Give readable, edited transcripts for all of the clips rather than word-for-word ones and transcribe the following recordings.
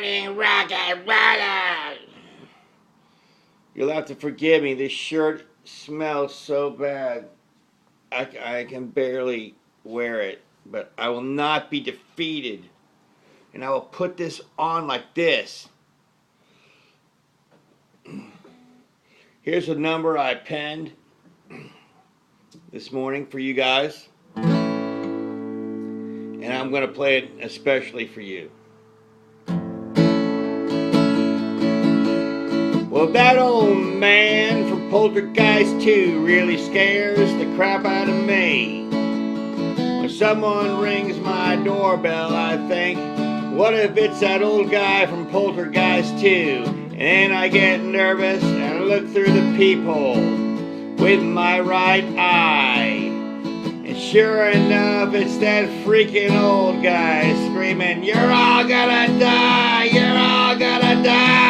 morning rock and rollers. You'll have to forgive me. This shirt smells so bad. I can barely wear it, but I will not be defeated. And I will put this on like this. Here's a number I penned this morning for you guys. And I'm going to play it especially for you. Well, that old man from Poltergeist 2 really scares the crap out of me. When someone rings my doorbell, I think, what if it's that old guy from Poltergeist 2? And then I get nervous and I look through the peephole with my right eye. And sure enough, it's that freaking old guy screaming, "You're all gonna die! You're all gonna die!"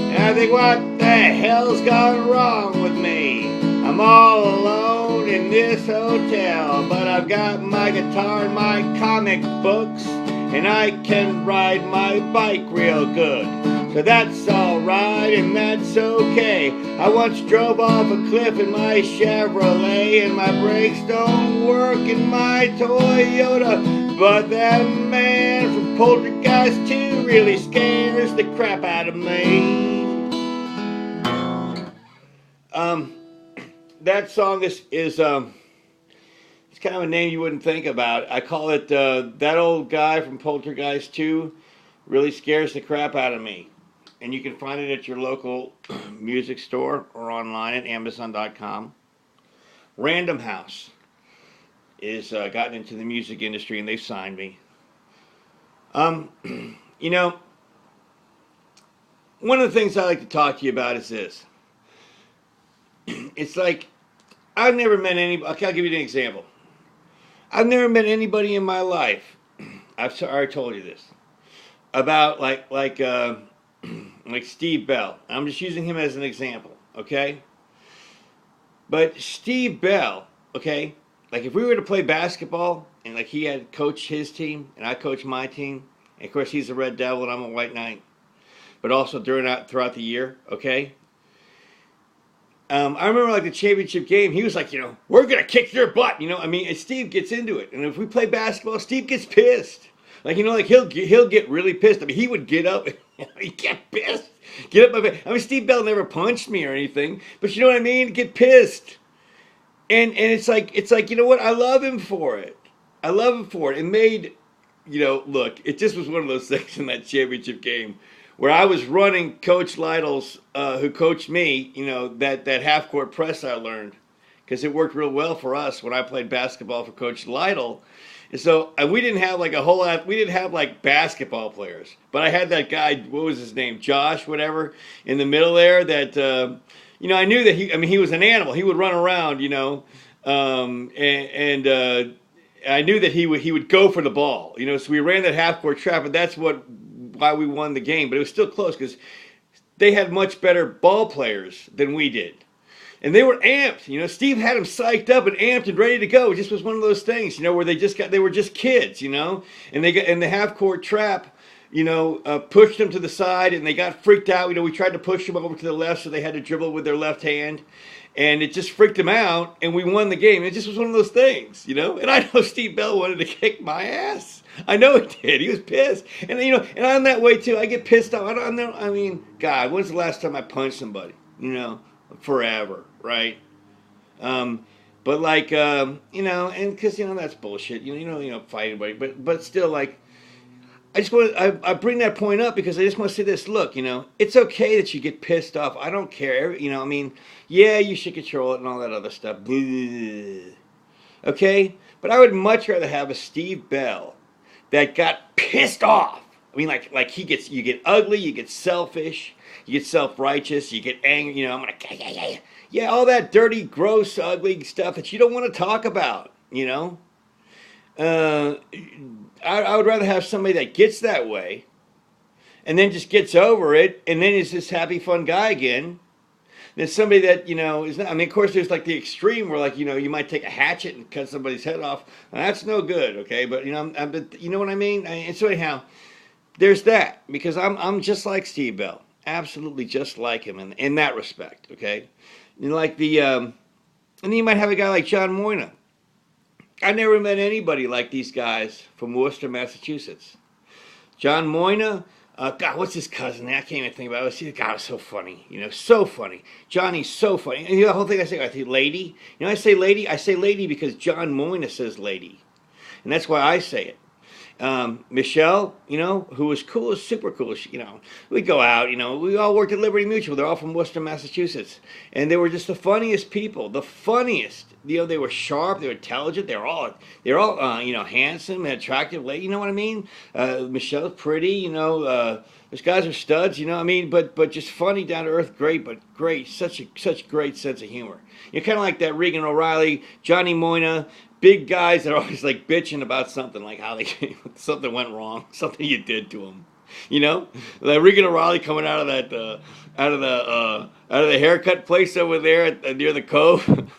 And I think, what the hell's gone wrong with me? I'm all alone in this hotel, but I've got my guitar and my comic books, and I can ride my bike real good. So that's alright and that's okay. I once drove off a cliff in my Chevrolet, and my brakes don't work in my Toyota. But that man from Poltergeist 2 really scares the crap out of me. That song is it's kind of a name you wouldn't think about. I call it That Old Guy from Poltergeist 2 Really Scares the Crap Out of Me. And you can find it at your local music store or online at Amazon.com. Random House is gotten into the music industry, and they've signed me. You know, one of the things I like to talk to you about is this. It's like, I've never met anybody. I'll give you an example. I've never met anybody in my life. I've already told you this about like Steve Bell. I'm just using him as an example, okay? But Steve Bell, okay, like if we were to play basketball and like he had coached his team and I coached my team, and of course he's a Red Devil and I'm a White Knight, but also throughout the year, okay? I remember like the championship game, he was like, you know, we're going to kick your butt, you know? I mean, and Steve gets into it. And if we play basketball, Steve gets pissed. Like, you know, like he'll get really pissed. I mean, he would get up, he'd get pissed. Get up. I mean, Steve Bell never punched me or anything, but you know what I mean? Get pissed. And it's like, you know what? I love him for it. I love him for it. It made, you know, look, it just was one of those things in that championship game where I was running Coach Lytle's, who coached me, you know, that half-court press I learned, because it worked real well for us when I played basketball for Coach Lytle. And so we didn't have like we didn't have like basketball players, but I had that guy, what was his name, Josh, whatever, in the middle there that, you know, I knew that he was an animal. He would run around, you know, and I knew that he would go for the ball, you know, so we ran that half-court trap, and that's why we won the game. But it was still close because they had much better ball players than we did. And they were amped. You know, Steve had them psyched up and amped and ready to go. It just was one of those things, you know, where they were just kids, you know, and the half-court trap, you know, pushed them to the side, and they got freaked out. You know, we tried to push them over to the left, so they had to dribble with their left hand. And it just freaked them out, and we won the game. It just was one of those things, you know. And I know Steve Bell wanted to kick my ass. I know he did. He was pissed. And, you know, and I'm that way, too. I get pissed off. I mean, God, when's the last time I punched somebody? You know, forever, right? But, like, you know, and because, you know, that's bullshit. You know, fight anybody. But still, like, I bring that point up because I just want to say this. Look, you know, it's okay that you get pissed off. I don't care. You know, I mean, yeah, you should control it and all that other stuff. Okay? But I would much rather have a Steve Bell that got pissed off. I mean, like you get ugly, you get selfish, you get self-righteous, you get angry. You know, I'm gonna, yeah, all that dirty, gross, ugly stuff that you don't want to talk about. You know. I would rather have somebody that gets that way and then just gets over it and then is this happy, fun guy again There's somebody that, is not, I mean, of course, there's like the extreme where, like, you might take a hatchet and cut somebody's head off. And that's no good, okay? But, you know what I mean? And so, anyhow, there's that. Because I'm just like Steve Bell. Absolutely just like him in that respect, okay? Like and then you might have a guy like John Moyna. I never met anybody like these guys from Worcester, Massachusetts. John Moyna, God, what's his cousin? I can't even think about it. See, God, was so funny. So funny. Johnny's so funny. And the whole thing I say lady. I say lady because John Moyna says lady. And that's why I say it. Michelle, who was cool, super cool. We'd go out, we all worked at Liberty Mutual. They're all from Worcester, Massachusetts. And they were just the funniest people, the funniest. They were sharp, they were intelligent, they're all handsome and attractive. You know what I mean? Michelle's pretty, those guys are studs, but just funny, down to earth, great, such great sense of humor. You're kind of like that Regan O'Reilly, Johnny Moyna, big guys that are always like bitching about something, like how something went wrong, something you did to them. Like Regan O'Reilly coming out of that, out of the haircut place over there near the Cove.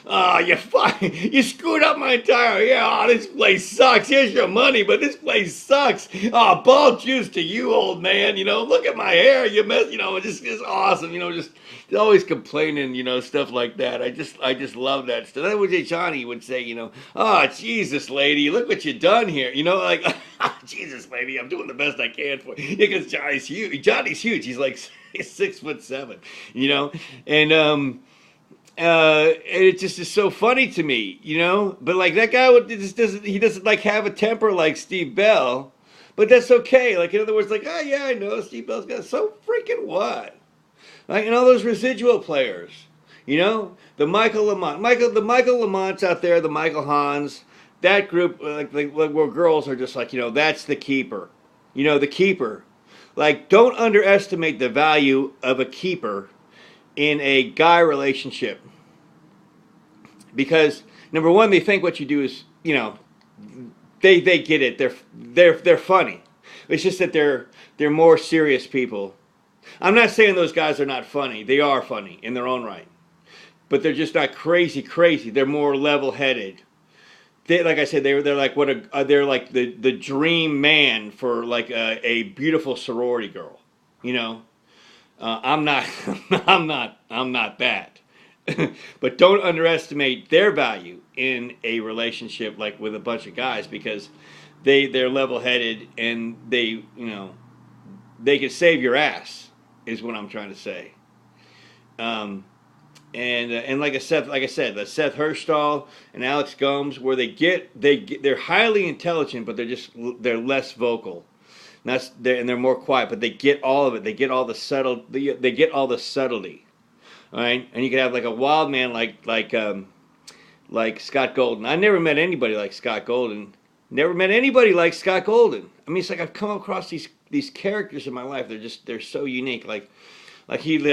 Oh, you screwed up my entire. Yeah, oh, this place sucks. Here's your money, but this place sucks. Oh, ball juice to you, old man. Look at my hair. You mess. It's awesome. Just always complaining. Stuff like that. I just love that stuff. That was what Johnny would say. Oh, Jesus, lady, look what you done here. Like, Jesus, lady, I'm doing the best I can for you. Because Johnny's huge. He's like 6'7", and it just is so funny to me, But like that guy doesn't like have a temper like Steve Bell, but that's okay. Like in other words, like, oh yeah, I know Steve Bell's got so freaking what? Like all those residual players, the Michael Lamont, the Michael Lamonts out there, the Michael Hans, that group, like where girls are just like, that's the keeper, the keeper. Like, don't underestimate the value of a keeper in a guy relationship, because number one, they think what you do is, they get it. They're funny. It's just that they're more serious people. I'm not saying those guys are not funny. They are funny in their own right, but they're just not crazy. They're more level-headed. Like I said, they're like they're like the dream man for like a beautiful sorority girl. I'm not that. But don't underestimate their value in a relationship like with a bunch of guys, because they're level-headed and they can save your ass, is what I'm trying to say. And like I said, the Seth Hirschstall and Alex Gomes, where they're highly intelligent, but they're less vocal. And they're more quiet, but they get all of it. They get all the subtlety. All right, and you can have like a wild man like Scott Golden. I never met anybody like Scott Golden. Never met anybody like Scott Golden. I mean, it's like I've come across these characters in my life. They're so unique. Like he.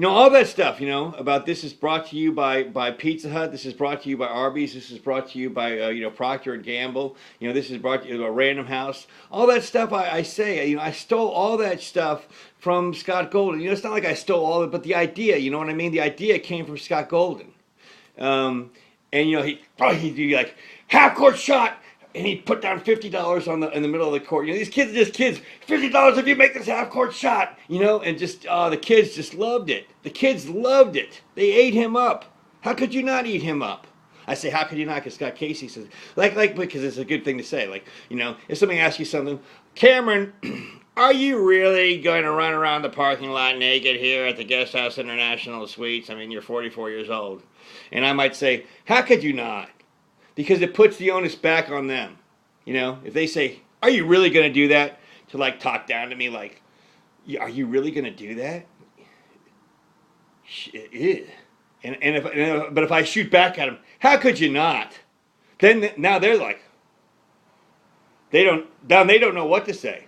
All that stuff, about this is brought to you by Pizza Hut. This is brought to you by Arby's. This is brought to you by, Procter & Gamble. This is brought to you by Random House. All that stuff I say, I stole all that stuff from Scott Golden. It's not like I stole all of it, but the idea, you know what I mean? The idea came from Scott Golden. And, he'd do like half-court shot. And he'd put down $50 in the middle of the court. These kids are just kids. $50 if you make this half-court shot. And just the kids just loved it. The kids loved it. They ate him up. How could you not eat him up? I say, how could you not? Because Scott Casey says, because it's a good thing to say. If somebody asks you something, Cameron, are you really going to run around the parking lot naked here at the Guest House International Suites? I mean, you're 44 years old. And I might say, how could you not? Because it puts the onus back on them. If they say, are you really going to do that? To talk down to me are you really going to do that? But if I shoot back at them, how could you not? Then now they're like, they don't know what to say.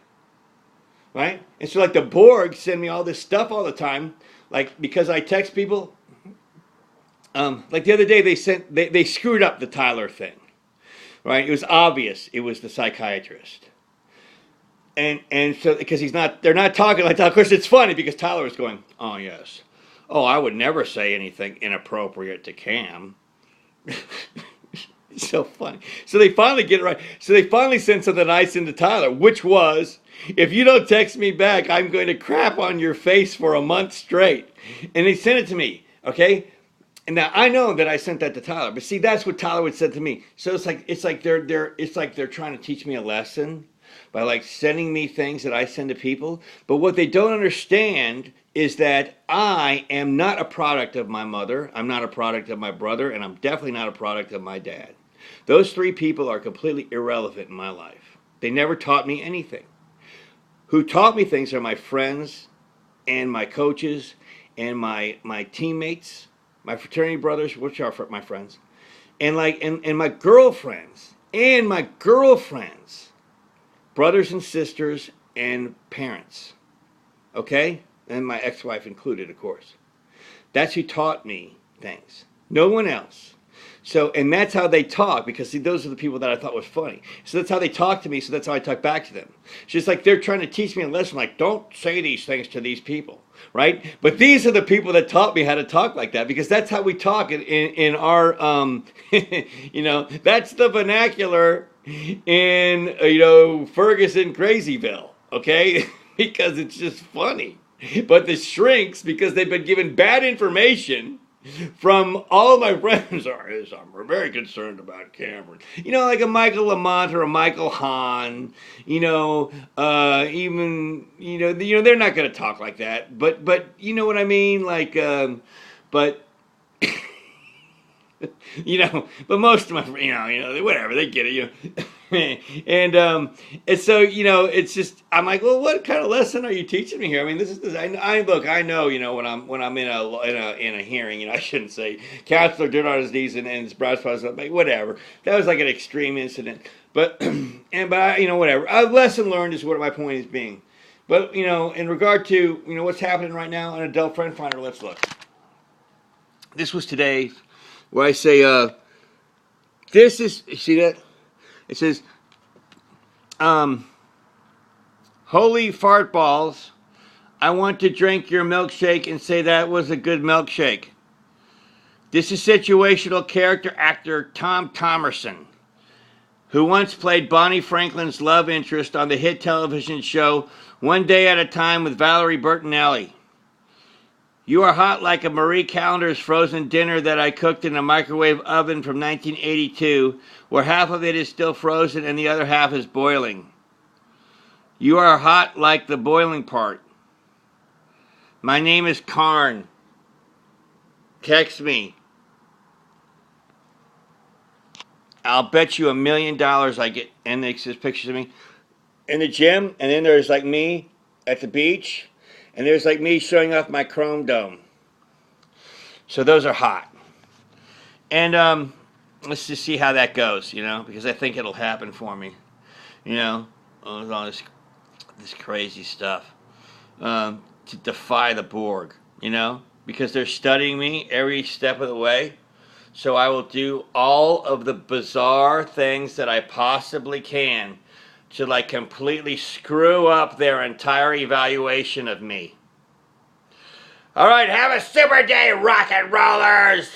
Right? And so the Borg send me all this stuff all the time. Because I text people. The other day they screwed up the Tyler thing, right? It was obvious it was the psychiatrist, and so because they're not talking like that. Of course, it's funny because Tyler was going, oh yes, Oh, I would never say anything inappropriate to Cam. It's so funny. So they finally get it right. So they finally send something nice into Tyler, which was, if you don't text me back, I'm going to crap on your face for a month straight. And they sent it to me, okay? And now I know that I sent that to Tyler, but see, that's what Tyler would say to me. So it's like they're trying to teach me a lesson by like sending me things that I send to people. But what they don't understand is that I am not a product of my mother, I'm not a product of my brother, and I'm definitely not a product of my dad. Those three people are completely irrelevant in my life. They never taught me anything. Who taught me things are my friends and my coaches and my teammates, my fraternity brothers, which are my friends, and my girlfriends, brothers and sisters and parents. Okay? And my ex-wife included, of course. That's who taught me things. No one else. So, and that's how they talk, because see, those are the people that I thought was funny. So that's how they talk to me, so that's how I talk back to them. It's just like they're trying to teach me a lesson, like, don't say these things to these people, right? But these are the people that taught me how to talk like that, because that's how we talk in our, you know, that's the vernacular in, Ferguson, Crazyville, okay? Because it's just funny. But the shrinks, because they've been given bad information from all of my friends, I'm very concerned about Cameron. You know, like a Michael Lamont or a Michael Hahn. Even they're not going to talk like that. But you know what I mean? Like, but. But most of my, whatever, they get it, and so, it's just, I'm like, well, what kind of lesson are you teaching me here? I mean, I know, when I'm in a hearing, I shouldn't say, counselor did on his knees and his brows crossed up, like, whatever. That was like an extreme incident, but whatever. A lesson learned is what my point is being. But, in regard to, what's happening right now on Adult Friend Finder, let's look. This was today. Where I say, this is, you see that? It says, holy fart balls, I want to drink your milkshake and say that was a good milkshake. This is situational character actor Tom Thomerson, who once played Bonnie Franklin's love interest on the hit television show One Day at a Time with Valerie Bertinelli. You are hot like a Marie Callender's frozen dinner that I cooked in a microwave oven from 1982, where half of it is still frozen and the other half is boiling. You are hot like the boiling part. My name is Karn. Text me. I'll bet you $1 million I get, and it says pictures of me in the gym, and then there's like me at the beach. And there's like me showing off my chrome dome. So those are hot. And let's just see how that goes, because I think it'll happen for me. All this crazy stuff. To defy the Borg, because they're studying me every step of the way. So I will do all of the bizarre things that I possibly can to like completely screw up their entire evaluation of me. All right, have a super day, rock and rollers!